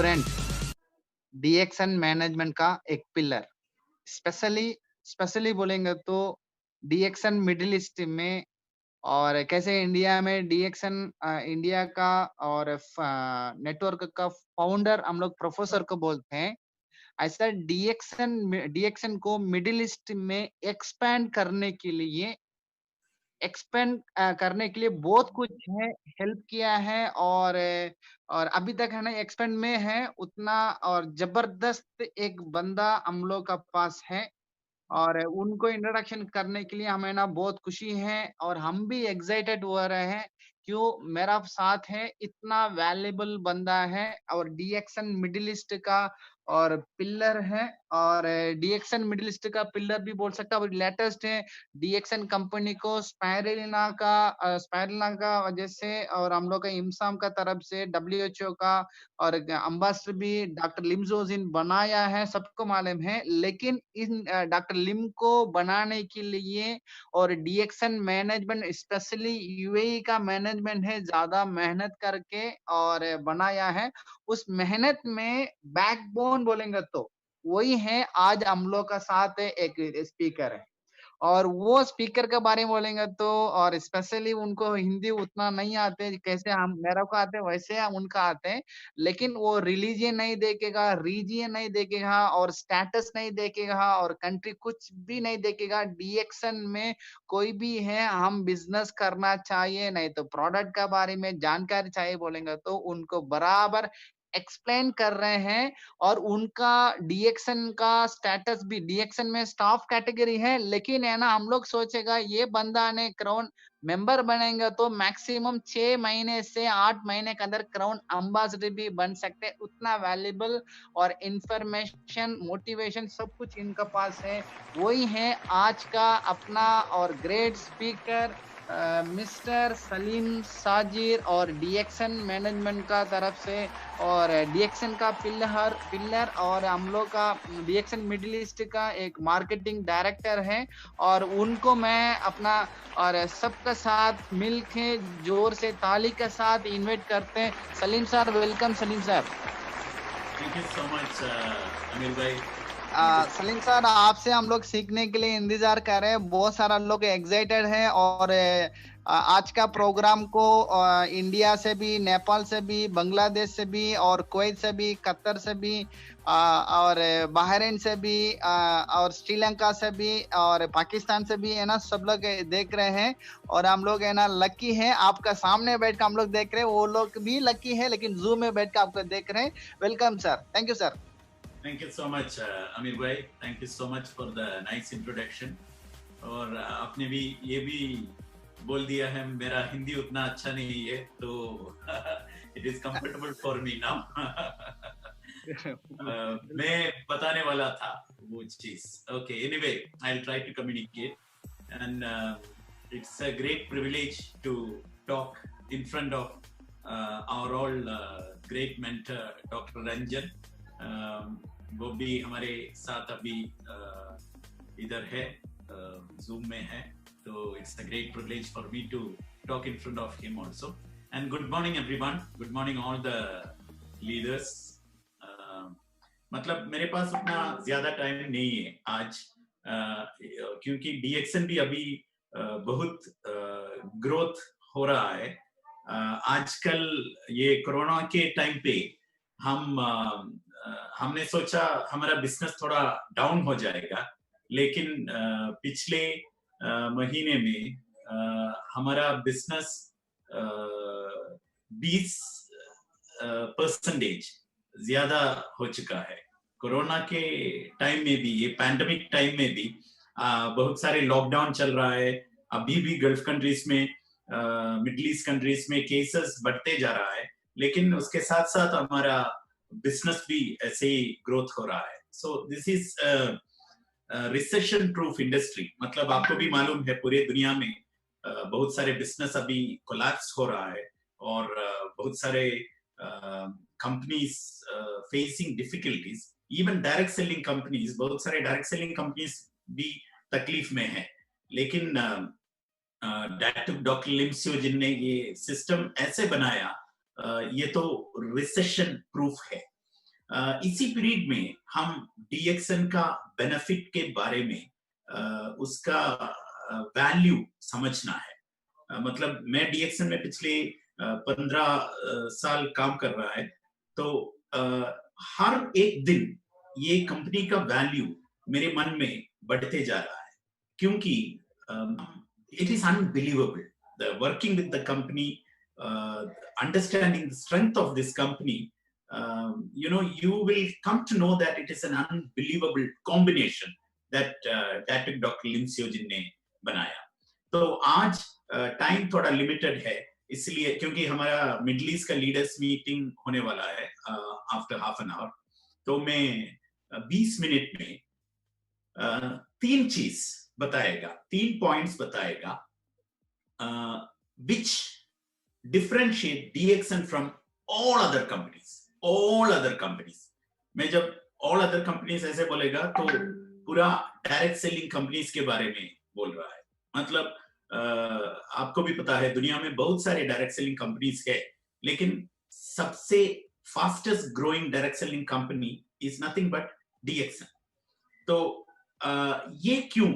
Vibrant डीएक्शन management का एक pillar. Specially specially बोलेंगे तो डीएक्शन मिडिल ईस्ट में और कैसे इंडिया में डीएक्शन इंडिया का और नेटवर्क का फाउंडर हम लोग प्रोफेसर को बोलते हैं। ऐसा डीएक्शन को मिडिल ईस्ट में एक्सपेंड करने के लिए बहुत कुछ है, हेल्प किया है और अभी तक है ना एक्सपेंड में है उतना और जबरदस्त एक बंदा हम लोग का पास है। और उनको इंट्रोडक्शन करने के लिए हमें ना बहुत खुशी है और हम भी एक्साइटेड हो रहे हैं। क्यों मेरा साथ है इतना वैल्यूएबल बंदा है और डीएक्शन मिडिल ईस्ट का और पिलर है और डीएक्शन मिडिल ईस्ट का पिलर भी बोल सकता है। लेटेस्ट है डीएक्शन कंपनी को स्पाइरुलिना का वजह से और हम लोग का इमसाम का तरफ से डब्ल्यूएचओ का और अम्बासडर भी डॉक्टर लिम जोजिन बनाया है, सबको मालूम है। लेकिन इन डॉक्टर लिम को बनाने के लिए और डीएक्शन मैनेजमेंट स्पेशली यूएई का मैनेजमेंट है, ज़्यादा मेहनत करके और बनाया है। उस मेहनत में बैकबोन बोलेंगे तो वही है आज हम लोग का साथ है एक स्पीकर है। और वो स्पीकर के बारे में बोलेंगे तो और स्पेशली उनको हिंदी उतना नहीं आते कैसे हम मेरे को आते वैसे हम उनका आते हैं। लेकिन वो रिलीजन नहीं देखेगा, रीजन नहीं देखेगा और स्टेटस नहीं देखेगा और कंट्री कुछ भी नहीं देखेगा। डीएक्शन में कोई भी है हम बिजनेस करना चाहिए नहीं तो प्रोडक्ट के बारे में जानकारी चाहिए बोलेंगे तो उनको बराबर एक्सप्लेन कर रहे हैं। और उनका डीएक्शन का स्टेटस भी डीएक्शन में स्टाफ कैटेगरी है, लेकिन है ना हम लोग सोचेगा ये बंदा ने क्राउन मेंबर बनेंगे तो मैक्सिमम 6 महीने से 8 महीने के अंदर क्राउन एम्बेसडर भी बन सकते हैं। उतना वैल्यूएबल और इंफॉर्मेशन, मोटिवेशन सब कुछ इनके पास है। वही है आज का अपना और ग्रेट स्पीकर मिस्टर सलीम साजिर और डीएक्शन मैनेजमेंट का तरफ से और डीएक्शन का पिलर और हम लोग का डीएक्शन मिडिल ईस्ट का एक मार्केटिंग डायरेक्टर है। और उनको मैं अपना और सबका साथ मिलके जोर से ताली के साथ इनवाइट करते हैं। Salim sir, welcome Salim sir. Thank you so much Anil भाई। सलीम सर, आपसे हम लोग सीखने के लिए इंतजार कर रहे हैं। बहुत सारा लोग एक्साइटेड है और आज का प्रोग्राम को इंडिया से भी, नेपाल से भी, बांग्लादेश से भी और कुवैत से भी, कतर से भी और बहरीन से भी और श्रीलंका से भी और पाकिस्तान से भी है ना, सब लोग देख रहे हैं। और हम लोग है ना लकी हैं, आपका सामने बैठ कर हम लोग देख रहे हैं। वो लोग भी लकी है लेकिन जूम में बैठ कर आपको देख रहे हैं। Welcome sir, thank you sir. Thank you so much अमीर भाई, thank you so much for the nice introduction। और आपने भी ये भी बोल दिया है मेरा हिंदी उतना अच्छा नहीं है तो it is comfortable for me now। मैं बताने वाला था वो चीज। Okay, anyway, I'll try to communicate and it's a great privilege to talk in front of our all great mentor Dr. Ranjan। वो भी हमारे साथ अभी इधर है, जूम में है, तो it's a great privilege for me to talk in front of him also. And good morning everyone, good morning all the leaders. मतलब मेरे पास उतना ज्यादा टाइम नहीं है आज, क्योंकि डीएक्शन भी अभी बहुत ग्रोथ हो रहा है। आजकल ये कोरोना के टाइम पे हमने सोचा हमारा बिजनेस थोड़ा डाउन हो जाएगा, लेकिन पिछले महीने में हमारा बिजनेस 20% ज्यादा हो चुका है। कोरोना के टाइम में भी, ये पैंडेमिक टाइम में भी बहुत सारे लॉकडाउन चल रहा है। अभी भी गल्फ कंट्रीज में, मिडिल ईस्ट कंट्रीज में केसेस बढ़ते जा रहा है, लेकिन उसके साथ साथ हमारा बिजनेस भी ऐसे ही ग्रोथ हो रहा है। So this is recession proof industry. मतलब आपको भी मालूम है पूरे दुनिया में बहुत सारे बिजनेस अभी कोलैप्स हो रहा है और बहुत सारे companies facing difficulties. Even direct selling companies, बहुत सारे डायरेक्ट सेलिंग कंपनीज भी तकलीफ में है। लेकिन डॉक्टर लिम जोजिन ने ये सिस्टम ऐसे बनाया, ये तो रिसेशन प्रूफ है। इसी पीरियड में हम डीएक्सन का बेनिफिट के बारे में उसका वैल्यू समझना है। मतलब मैं डीएक्सन में पिछले 15 साल काम कर रहा है, तो हर एक दिन ये कंपनी का वैल्यू मेरे मन में बढ़ते जा रहा है, क्योंकि it is unbelievable the working with the company, understanding the strength of this company. You will come to know that it is an unbelievable combination that Dr. Lim Seojin ने बनाया। तो आज टाइम थोड़ा लिमिटेड है, इसलिए क्योंकि हमारा middle east का लीडर्स मीटिंग होने वाला है आफ्टर हाफ एन आवर, तो मैं 20 मिनट में 3 चीज बताएगा, 3 पॉइंट्स बताएगा which differentiate DXN from all other companies, all other companies। मैं जब all other companies ऐसे बोलेगा तो पूरा डायरेक्ट सेलिंग कंपनीज के बारे में बोल रहा है। मतलब आपको भी पता है दुनिया में बहुत सारे डायरेक्ट सेलिंग कंपनीज है, लेकिन सबसे fastest growing direct selling company is nothing but DXN। तो ये क्यों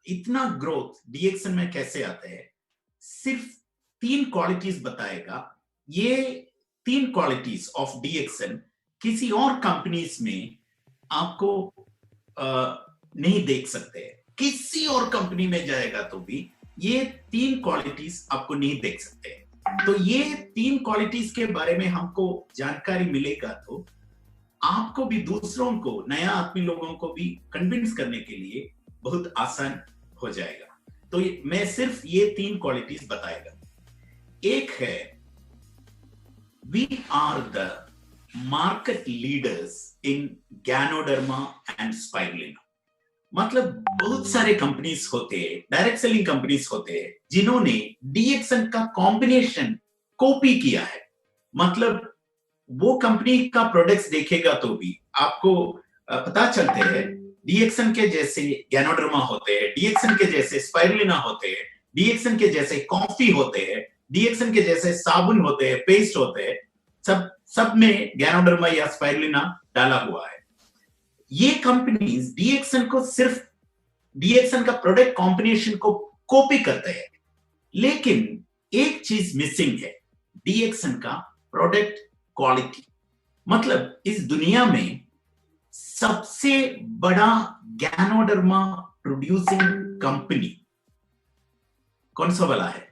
इतना ग्रोथ DXN में कैसे आता है, सिर्फ 3 क्वालिटीज बताएगा। ये 3 क्वालिटीज ऑफ DXN किसी और कंपनीज में आपको नहीं देख सकते। किसी और कंपनी में जाएगा तो भी ये 3 क्वालिटीज आपको नहीं देख सकते। तो ये 3 क्वालिटीज के बारे में हमको जानकारी मिलेगा तो आपको भी, दूसरों को, नया आदमी लोगों को भी कन्विंस करने के लिए बहुत आसान हो जाएगा। तो मैं सिर्फ ये 3 क्वालिटीज बताएगा। एक है, we are the market leaders in Ganoderma and spirulina. मतलब बहुत सारे कंपनीज होते हैं, डायरेक्ट सेलिंग कंपनीज होते हैं, जिन्होंने DXN का कॉम्बिनेशन कॉपी किया है। मतलब वो कंपनी का प्रोडक्ट्स देखेगा तो भी आपको पता चलते हैं DXN के जैसे गैनोडर्मा होते हैं, DXN के जैसे स्पाइरुलिना होते हैं, DXN के जैसे कॉफी होते हैं, DXN के जैसे साबुन होते हैं, पेस्ट होते हैं, सब में गैनोडर्मा या स्पाइरुलिना डाला हुआ है। ये कंपनीज DXN को सिर्फ DXN का प्रोडक्ट कॉम्बिनेशन को कॉपी करते हैं, लेकिन एक चीज मिसिंग है, DXN का प्रोडक्ट क्वालिटी। मतलब इस दुनिया में सबसे बड़ा गैनोडर्मा प्रोड्यूसिंग कंपनी कौन सा वाला है?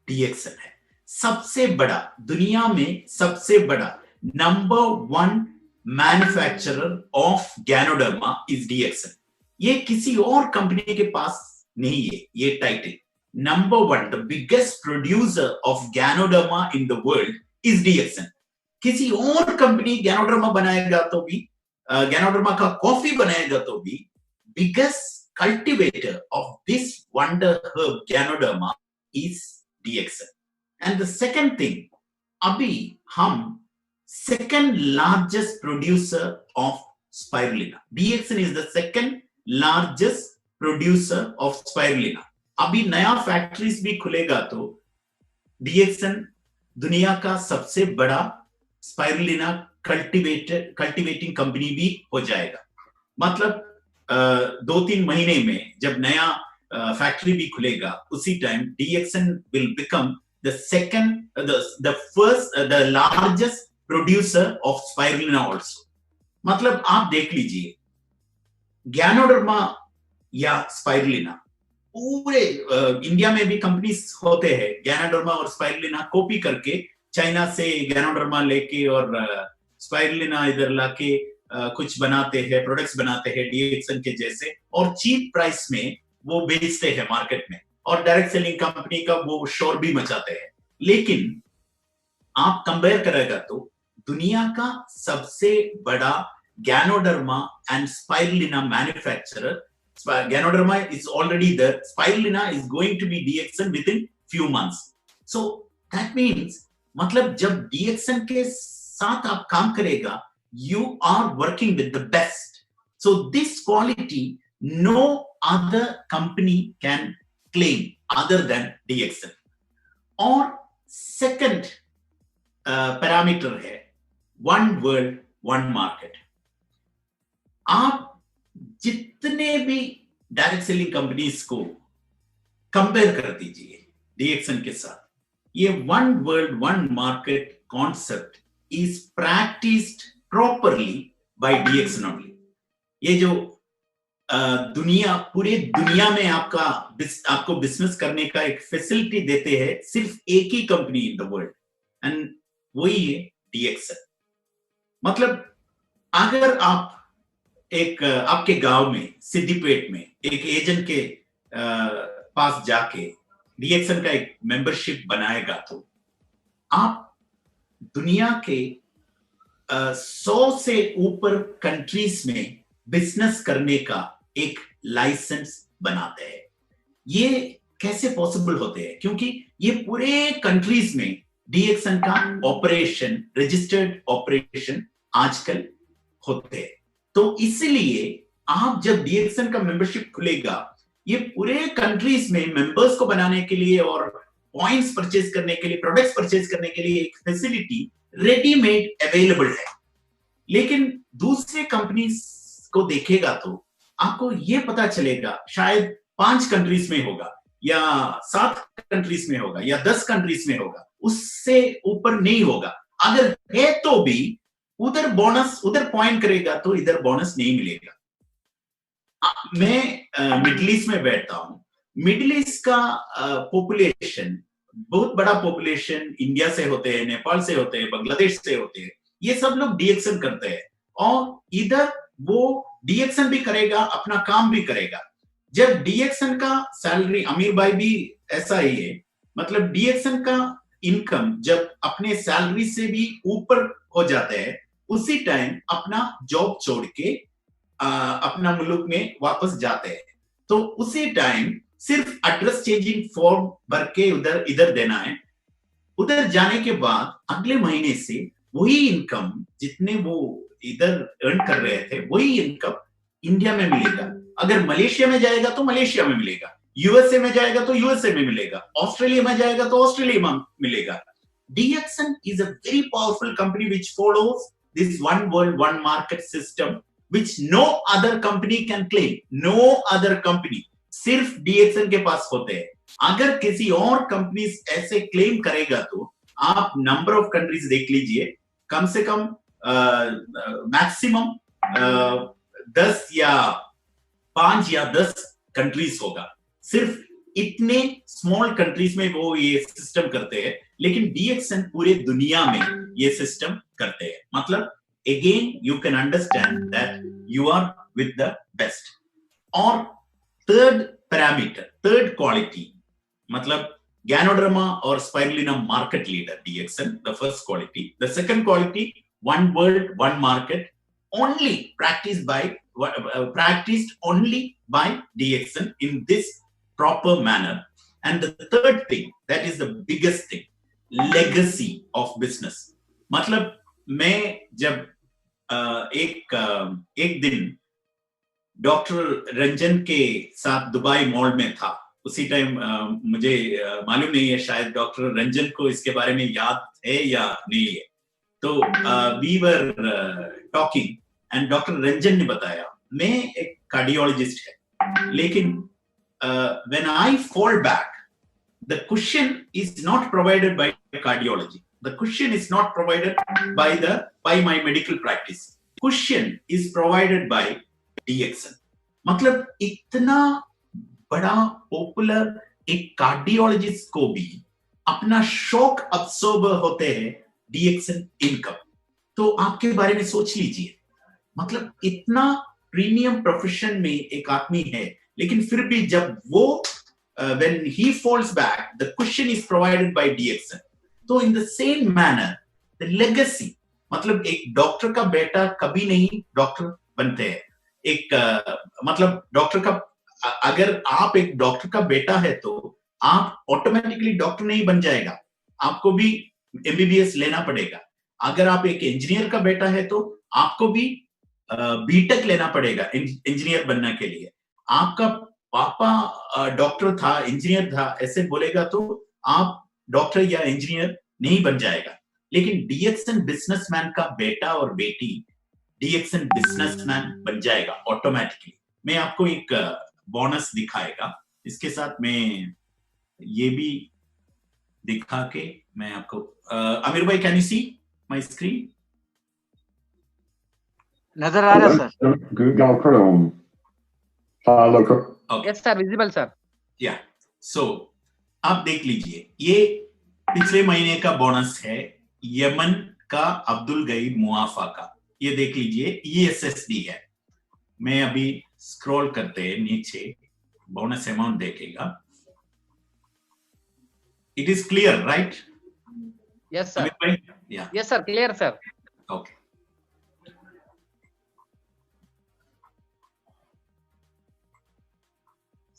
DXN है। सबसे बड़ा, दुनिया में सबसे बड़ा number 1 manufacturer of ganoderma is DXN। ये किसी और कंपनी के पास नहीं है ये title. Number 1, the biggest producer of ganoderma in the world is DXN। किसी और कंपनी गैनोडर्मा बनाएगा तो भी, गैनोडर्मा का कॉफी बनाएगा तो भी, biggest cultivator of this wonder herb Ganoderma is DXN. And the second thing, अभी हम second largest producer of spirulina. DXN is the second largest producer of spirulina. अभी नया फैक्ट्रीज भी खुलेगा तो DXN दुनिया का सबसे बड़ा स्पाइरुलिना कल्टिवेटिंग कंपनी भी हो जाएगा। मतलब 2-3 महीने में जब नया फैक्ट्री भी खुलेगा, उसी time DXN will become the largest producer of spirulina also। मतलब आप देख लीजिए, गैनोडर्मा या स्पाइरुलिना, पूरे इंडिया में भी कंपनीज होते हैं गैनोडर्मा और स्पाइरुलिना कॉपी करके, चाइना से गैनोडर्मा लेके और स्पाइरुलिना इधर लाके कुछ बनाते हैं, प्रोडक्ट्स बनाते हैं DXN के जैसे, और चीप प्राइस में वो बेचते हैं मार्केट में, और डायरेक्ट सेलिंग कंपनी का वो शोर भी मचाते हैं। लेकिन आप कंपेयर करेगा तो दुनिया का सबसे बड़ा ganoderma and spirulina manufacturer, Ganoderma is already there, spirulina is going to be DXN within few months। So that means, मतलब जब DXN के साथ आप काम करेगा, you are working with the best। So this quality no other company can claim other than DXN। और second parameter है one world one market. आप जितने भी डायरेक्ट सेलिंग कंपनीज को कंपेयर कर दीजिए डीएक्सन के साथ, ये one world one market concept is practised properly by DXN only. ये जो पूरे दुनिया में आपको बिजनेस करने का एक फैसिलिटी देते हैं सिर्फ एक ही company in the world, and वही है डीएक्सन। मतलब अगर आप आपके गांव में सिद्दीपेट में एक एजेंट के पास जाके डीएक्सन का एक मेंबरशिप बनाएगा तो आप दुनिया के 100 से ऊपर कंट्रीज में बिजनेस करने का एक लाइसेंस बनाते हैं। ये कैसे पॉसिबल होते हैं? क्योंकि ये पूरे कंट्रीज में डीएक्सन का ऑपरेशन, रजिस्टर्ड ऑपरेशन आजकल होते हैं। तो इसलिए आप जब डीएक्सन का मेंबरशिप खुलेगा, ये पूरे कंट्रीज में मेंबर्स को बनाने के लिए और पॉइंट्स परचेज करने के लिए, प्रोडक्ट्स परचेज करने के लिए एक फैसिलिटी रेडीमेड अवेलेबल है। लेकिन दूसरे कंपनीज को देखेगा तो आपको ये पता चलेगा शायद 5 कंट्रीज में होगा या 7 कंट्रीज में होगा या 10 कंट्रीज में होगा, उससे ऊपर नहीं होगा। अगर है तो भी उधर बोनस, उधर पॉइंट करेगा तो इधर बोनस नहीं मिलेगा। मैं मिडिल ईस्ट में बैठता हूं। मिडिल ईस्ट का पॉपुलेशन, बहुत बड़ा पॉपुलेशन इंडिया से होते हैं, नेपाल से होते हैं, बांग्लादेश से होते हैं। ये सब लोग डीएक्सन करते हैं और इधर वो डीएक्सन भी करेगा, अपना काम भी करेगा। जब डीएक्सन का सैलरी, अमीर भाई भी ऐसा ही है, मतलब डीएक्सन का इनकम जब अपने सैलरी से भी ऊपर हो जाते हैं, उसी टाइम अपना जॉब छोड़ के अपना मुल्क में वापस जाते हैं। तो उसी टाइम सिर्फ एड्रेस चेंजिंग फॉर्म भर के उधर इधर देना है। उधर जाने के बाद अगले महीने से वही इनकम जितने वो इधर अर्न कर रहे थे, वही इनकम इंडिया में मिलेगा। अगर मलेशिया में जाएगा तो मलेशिया में मिलेगा, यूएसए में जाएगा तो यूएसए में मिलेगा, ऑस्ट्रेलिया में जाएगा तो ऑस्ट्रेलिया में मिलेगा। DXN is a very powerful company which follows this one world one market system which no other company can claim. No other company, सिर्फ डीएक्सन के पास होते हैं। अगर किसी और कंपनी ऐसे क्लेम करेगा तो आप नंबर ऑफ कंट्रीज देख लीजिए, कम से कम मैक्सिमम 10 या 5 या 10 कंट्रीज होगा। सिर्फ इतने स्मॉल कंट्रीज में वो ये सिस्टम करते हैं, लेकिन डीएक्सन पूरे दुनिया में ये सिस्टम करते हैं। मतलब again you can understand that you are with the best. और third parameter, third quality, मतलब Ganoderma और Spirulina market leader DXN, the first quality. The second quality, one world one market, only practiced only by DXN in this proper manner. And the third thing, that is the biggest thing, legacy of business. मतलब मैं जब एक दिन doctor Ranjan के साथ Dubai mall में था, उसी टाइम मुझे मालूम नहीं है, शायद डॉक्टर रंजन को इसके बारे में याद है या नहीं है। तो we were talking and doctor Ranjan ने बताया, मैं एक कार्डियोलॉजिस्ट है, लेकिन when I fall back, the question is not provided by cardiology. The cushion is not provided by my medical practice. Cushion is provided by DXN. मतलब इतना बड़ा popular एक कार्डियोलॉजिस्ट को भी अपना शॉक अब्सॉर्बर होते हैं DXN इनकम। तो आपके बारे में सोच लीजिए, मतलब इतना प्रीमियम प्रोफेशन में एक आदमी है, लेकिन फिर भी जब वो when he falls back, the cushion is provided by DXN. तो in the same manner the legacy, मतलब एक डॉक्टर का बेटा कभी नहीं डॉक्टर बनते हैं। मतलब डॉक्टर का, अगर आप एक डॉक्टर का बेटा है तो आप ऑटोमेटिकली डॉक्टर नहीं बन जाएगा, आपको भी एमबीबीएस लेना पड़ेगा। अगर आप एक इंजीनियर का बेटा है तो आपको भी बीटेक लेना पड़ेगा इंजीनियर बनने के लिए। आपका पापा डॉक्टर था, इंजीनियर था, ऐसे बोलेगा तो आप डॉक्टर या इंजीनियर नहीं बन जाएगा। लेकिन डीएक्सन बिजनेसमैन का बेटा और बेटी डीएक्सन बिजनेसमैन बन जाएगा ऑटोमेटिकली। मैं आपको एक बोनस दिखाएगा, इसके साथ मैं ये भी दिखा के मैं आपको आमिर भाई, can you see my screen? नजर आ रहा है sir. Yes sir, visible sir. या सो आप देख लीजिए, ये पिछले महीने का बोनस है यमन का अब्दुल गईब मुआफा का। ये देख लीजिए, ESSD है। मैं अभी स्क्रॉल करते हैं नीचे, बोनस अमाउंट देखेगा। It is clear right? Yes sir, yes sir, clear sir. Okay,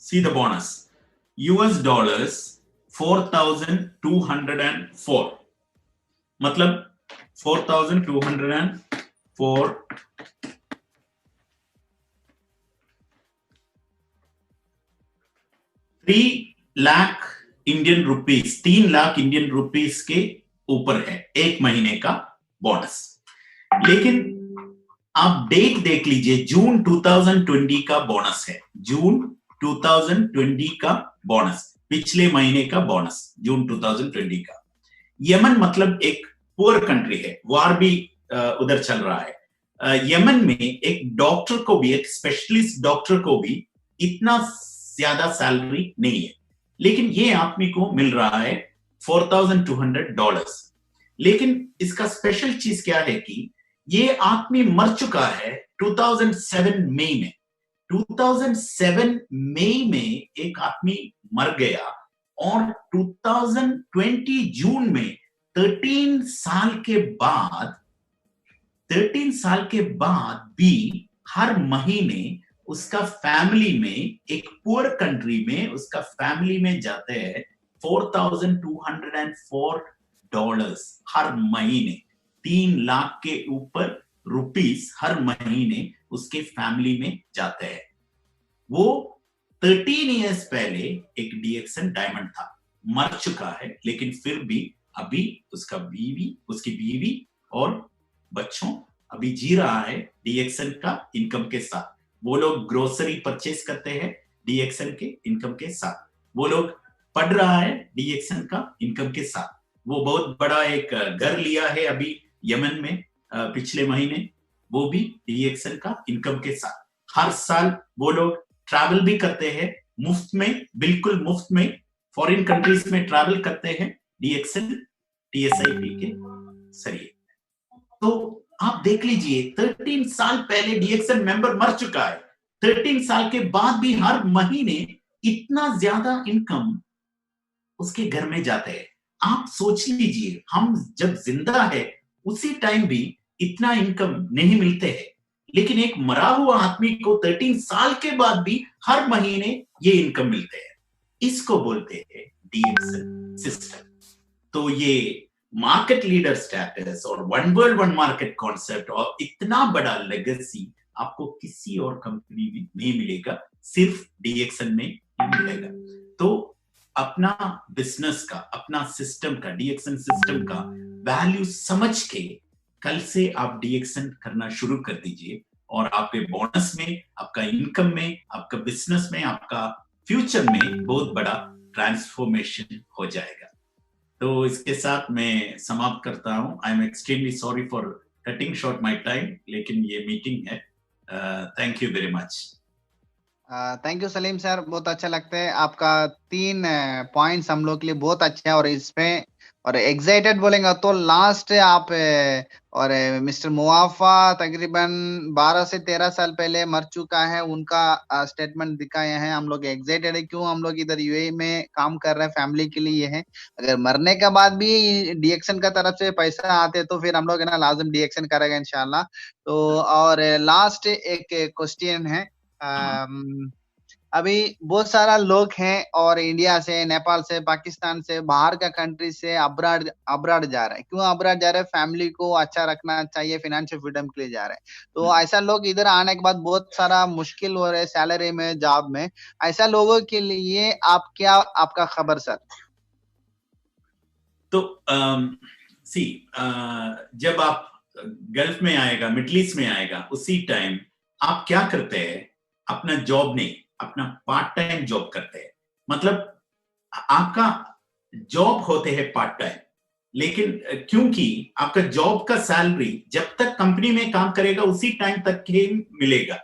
see the bonus, US dollars 4,204, मतलब 4,204 3 lakh Indian rupees, 3 lakh Indian rupees के ऊपर है एक महीने का बोनस। लेकिन आप डेट देख लीजिए, जून 2020 का बोनस है, जून 2020 का बोनस, पिछले महीने का बोनस जून 2020 का। यमन मतलब एक पुअर कंट्री है, वार भी उधर चल रहा है। यमन में एक डॉक्टर को भी, एक स्पेशलिस्ट डॉक्टर को भी इतना ज्यादा सैलरी नहीं है, लेकिन ये आदमी को मिल रहा है $4,200। लेकिन इसका स्पेशल चीज क्या है कि ये आदमी मर चुका है 2007 मई में। 2007 मई में एक आदमी मर गया, और 2020 जून में 13 साल के बाद भी हर महीने उसका फैमिली में, एक पुअर कंट्री में उसका फैमिली में जाते हैं $4,204 हर महीने। 3 लाख के ऊपर रुपीस हर महीने उसके फैमिली में जाते हैं। वो 13 इयर्स पहले एक डीएक्सन डायमंड था, मर चुका है, लेकिन फिर भी अभी उसकी बीवी और बच्चों अभी जी रहा है डीएक्सन का इनकम के साथ। वो लोग ग्रोसरी परचेस करते हैं डीएक्सन के इनकम के साथ, वो लोग पढ़ रहा है डीएक्सन का इनकम के साथ। वो बहुत बड़ा एक घर लिया है अभी यमन में पिछले महीने, वो भी डीएक्सन का इनकम के साथ। हर साल वो लोग ट्रैवल भी करते हैं मुफ्त में, बिल्कुल मुफ्त में, फॉरेन कंट्रीज में ट्रैवल करते हैं डीएक्सन TSIP के जरिए। तो आप देख लीजिए, 13 साल पहले डीएक्सन मेंबर मर चुका है, 13 साल के बाद भी हर महीने इतना ज्यादा इनकम उसके घर में जाते हैं। आप सोच लीजिए, हम जब जिंदा है उसी टाइम भी इतना इनकम नहीं मिलते हैं, लेकिन एक मरा हुआ आदमी को 13 साल के बाद भी हर महीने ये इनकम मिलते हैं। इसको बोलते हैं डीएक्सन सिस्टम। तो ये मार्केट लीडर स्टेटस और one world one market concept और इतना बड़ा लेगेसी आपको किसी और कंपनी में नहीं मिलेगा, सिर्फ डीएक्सन में ही मिलेगा। तो अपना बिजनेस का, अपना सिस्टम का, डीएक्सन सिस्टम का वैल्यू समझ के कल से आप डीएक्सन करना शुरू कर दीजिए, और आपके बोनस में, आपका इनकम में, आपका बिजनेस में, आपका फ्यूचर में बहुत बड़ा ट्रांसफॉर्मेशन हो जाएगा। तो इसके साथ मैं समाप्त करता हूं। I am extremely sorry for cutting short my time, लेकिन ये मीटिंग है। Thank you very much. Thank you Salim sir, बहुत अच्छा लगता है आपका 3 पॉइंट्स हम लोग के लिए बहुत अच्छा है। और इसमें और एक्साइटेड बोलेंगे तो लास्ट आप और मिस्टर मुआफा तकरीबन 12 से 13 साल पहले मर चुका है, उनका स्टेटमेंट दिखाए हैं। हम लोग एक्साइटेड है, क्यों हम लोग इधर यूएई में काम कर रहे हैं, फैमिली के लिए है। अगर मरने के बाद भी डीएक्सन का तरफ से पैसा आते तो फिर हम लोग है ना लाजिम डीएक्सन करेगा इंशाल्लाह। तो और लास्ट एक क्वेश्चन है, अभी बहुत सारा लोग हैं और इंडिया से, नेपाल से, पाकिस्तान से, बाहर का कंट्री से अब्राड अब्राड जा रहे हैं। क्यों अब्राड जा रहे हैं? फैमिली को अच्छा रखना चाहिए, फाइनेंशियल फ्रीडम के लिए जा रहे हैं। तो ऐसा लोग इधर आने के बाद बहुत सारा मुश्किल हो रहा है सैलरी में, जॉब में। ऐसा लोगों के लिए आप क्या, आपका खबर सर? तो जब आप गल्फ में आएगा, मिडिल ईस्ट में आएगा, उसी टाइम आप क्या करते हैं? अपना जॉब नहीं, अपना पार्ट टाइम जॉब करते हैं। मतलब आपका जॉब होते हैं पार्ट टाइम, लेकिन क्योंकि आपका जॉब का सैलरी जब तक कंपनी में काम करेगा उसी टाइम तक ही मिलेगा,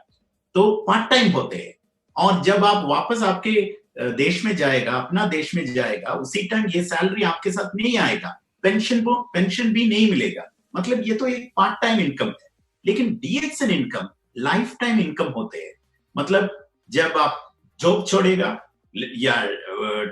तो पार्ट टाइम होते हैं। और जब आप वापस आपके देश में जाएगा, अपना देश में जाएगा, उसी टाइम ये सैलरी आपके साथ नहीं आएगा, पेंशन भी नहीं मिलेगा। मतलब ये तो एक पार्ट टाइम इनकम है। लेकिन DXN income life time income होते हैं। मतलब जब आप जॉब छोड़ेगा या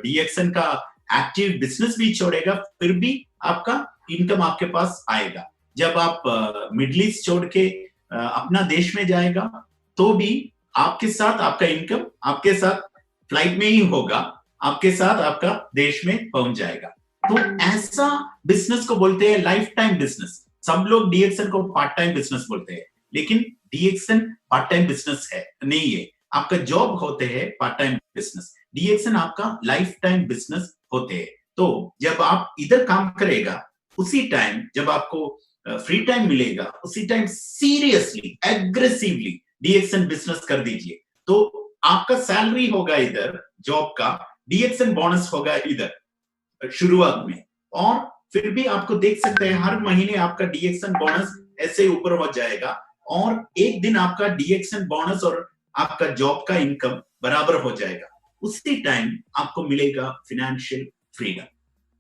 डीएक्सएन का एक्टिव बिजनेस भी छोड़ेगा, फिर भी आपका इनकम आपके पास आएगा। जब आप मिडिल ईस्ट छोड़ के अपना देश में जाएगा, तो भी आपके साथ आपका इनकम आपके साथ फ्लाइट में ही होगा, आपके साथ आपका देश में पहुंच जाएगा। तो ऐसा बिजनेस को बोलते हैं लाइफ टाइम बिजनेस। सब लोग डीएक्सएन को पार्ट टाइम बिजनेस बोलते हैं, लेकिन डीएक्सएन पार्ट टाइम बिजनेस है नहीं है। आपका जॉब होते हैं पार्ट टाइम बिजनेस, डीएक्सएन आपका लाइफ टाइम बिजनेस होते हैं। तो जब आप इधर काम करेगा, उसी टाइम जब आपको फ्री टाइम मिलेगा, उसी time seriously aggressively DXN business कर दीजिए। तो आपका सैलरी होगा इधर जॉब का, डीएक्सएन बोनस होगा इधर शुरुआत में, और फिर भी आपको देख सकते हैं हर महीने आपका डीएक्सएन बोनस ऐसे ऊपर हो जाएगा, और एक दिन आपका डीएक्सएन बोनस और आपका जॉब का इनकम बराबर हो जाएगा। उसी टाइम आपको मिलेगा फाइनेंशियल फ्रीडम।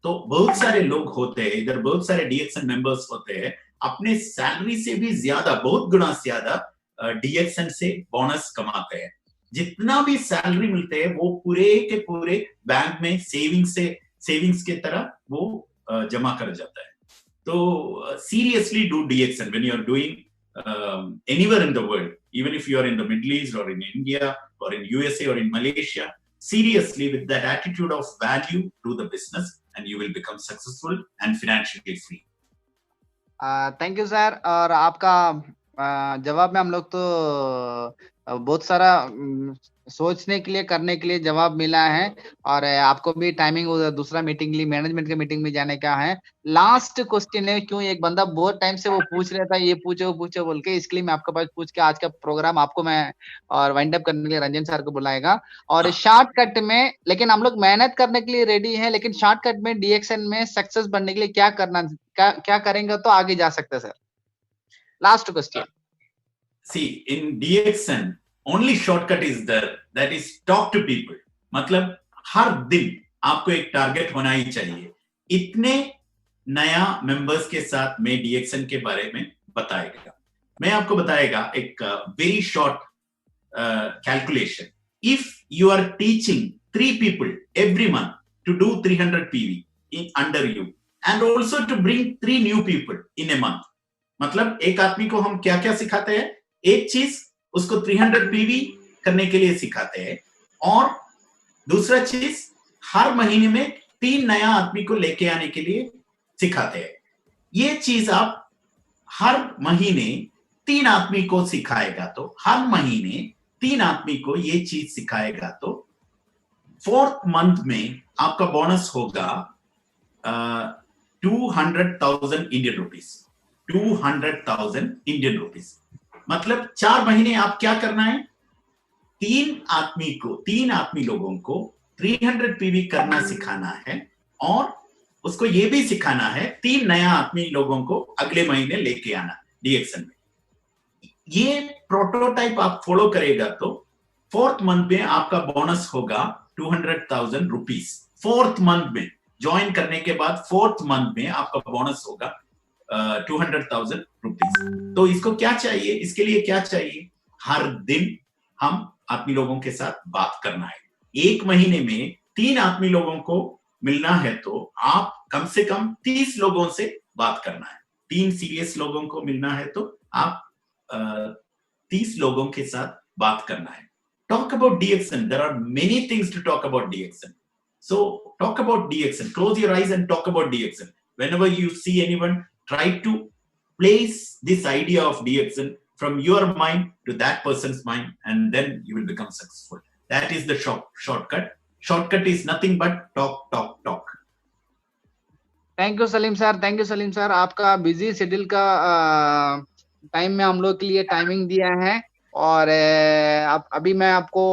तो बहुत सारे लोग होते हैं इधर, बहुत सारे डीएक्सएन मेंबर्स होते हैं, अपने सैलरी से भी ज्यादा, बहुत गुना ज्यादा डीएक्सएन से बोनस कमाते हैं। जितना भी सैलरी मिलते हैं वो पूरे के पूरे बैंक में सेविंग्स के तरह वो जमा कर जाता है। तो seriously do DXN when you are doing anywhere in the world, even if you are in the Middle East or in India or in USA or in Malaysia, seriously with that attitude of value, do the business and you will become successful and financially free. Thank you sir. और आपका जवाब में हम लोग तो बहुत सारा सोचने के लिए, करने के लिए जवाब मिला है। और आपको भी टाइमिंग दूसरा मीटिंग ली, मैनेजमेंट के मीटिंग में जाने का है। लास्ट क्वेश्चन है, क्यों एक बंदा बहुत टाइम से वो पूछ रहा था ये पूछो वो पूछो बोल के, इसके लिए मैं आपके पास पूछ के आज का प्रोग्राम आपको मैं और वाइंड अप करने के लिए रंजन सर को बुलाएगा। और शॉर्टकट में, लेकिन हम लोग मेहनत करने के लिए रेडी है, लेकिन शॉर्टकट में डीएक्सएन में सक्सेस बनने के लिए क्या करना, क्या करेंगे तो आगे जा सकते हैं sir? Last question. See, in DXN, only shortcut is there, that is talk to people. मतलब हर दिन आपको एक टारगेट होना ही चाहिए, इतने नया मेंबर्स के साथ मैं डीएक्सएन के बारे में बताएगा। मैं आपको बताएगा एक very short calculation. If you are teaching 3 people every month to do 300 PV in under you and also to bring 3 new people in a month, मतलब एक आदमी को हम क्या क्या सिखाते हैं? एक चीज उसको 300 पीवी करने के लिए सिखाते हैं, और दूसरा चीज हर महीने में 3 नया आदमी को लेके आने के लिए सिखाते हैं। ये चीज आप हर महीने 3 आदमी को सिखाएगा, तो हर महीने 3 आदमी को ये चीज सिखाएगा, तो 4th मंथ में आपका बोनस होगा 200,000 इंडियन रुपीस। 200,000 Indian rupees. मतलब 4 महीने आप क्या करना है? 3 आदमी लोगों को 300 पीवी करना सिखाना है, और उसको ये भी सिखाना है 3 नया आदमी लोगों को अगले महीने लेके आना डीएक्सएन में। ये प्रोटोटाइप आप फॉलो करेगा तो 4th मंथ में आपका बोनस होगा 200,000 रुपीस। 4th मंथ में ज्वाइन करने के बाद 4th मंथ में आपका बोनस होगा 200,000 रुपीस। तो इसको क्या चाहिए? इसके लिए क्या चाहिए? हर दिन हम आदमी लोगों के साथ बात करना है। एक महीने में 3 आदमी लोगों को मिलना है, तो आप कम से कम 30 लोगों से बात करना है। 3 सीरियस लोगों को मिलना है, तो आप 30 लोगों के साथ बात करना है। Talk about DXN. There are many things to talk about DXN. So talk about DXN. Close your eyes and talk about DXN. Whenever you see anyone, try to place this idea of DXN from your mind to that person's mind, and then you will become successful. That is the shortcut. Shortcut is nothing but talk, talk, talk. Thank you Salim sir, thank you Salim sir. आपका busy schedule का time में हम लोग के लिए timing दिया है। और अब अभी मैं आपको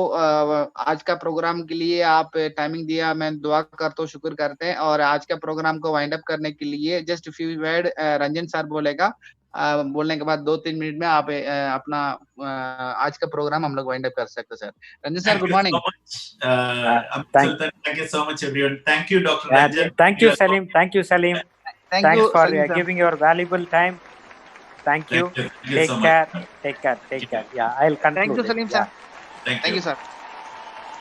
आज का प्रोग्राम के लिए आप टाइमिंग दिया, मैं दुआ करता हूँ, शुक्र करते हैं। और आज का प्रोग्राम को वाइंड अप करने के लिए just few word Ranjan sir बोलेगा। बोलने के बाद 2-3 मिनट में आप अपना आज का प्रोग्राम हम लोग वाइंड अप कर सकते हैं sir. Ranjan sir, Thank good you so morning. much, Amit Thank, Sultan. Thank you so much, everyone. Thank you, Dr. yeah, Ranjan. thank you, Salim. Thank you, Salim. Thank Thanks you for Salim sir. giving your valuable time. Thank you. Thank you Take so much. care. Take care. Take care. Yeah, I'll thank conclude you it. Salim Yeah. Sir, Thank thank you. You sir.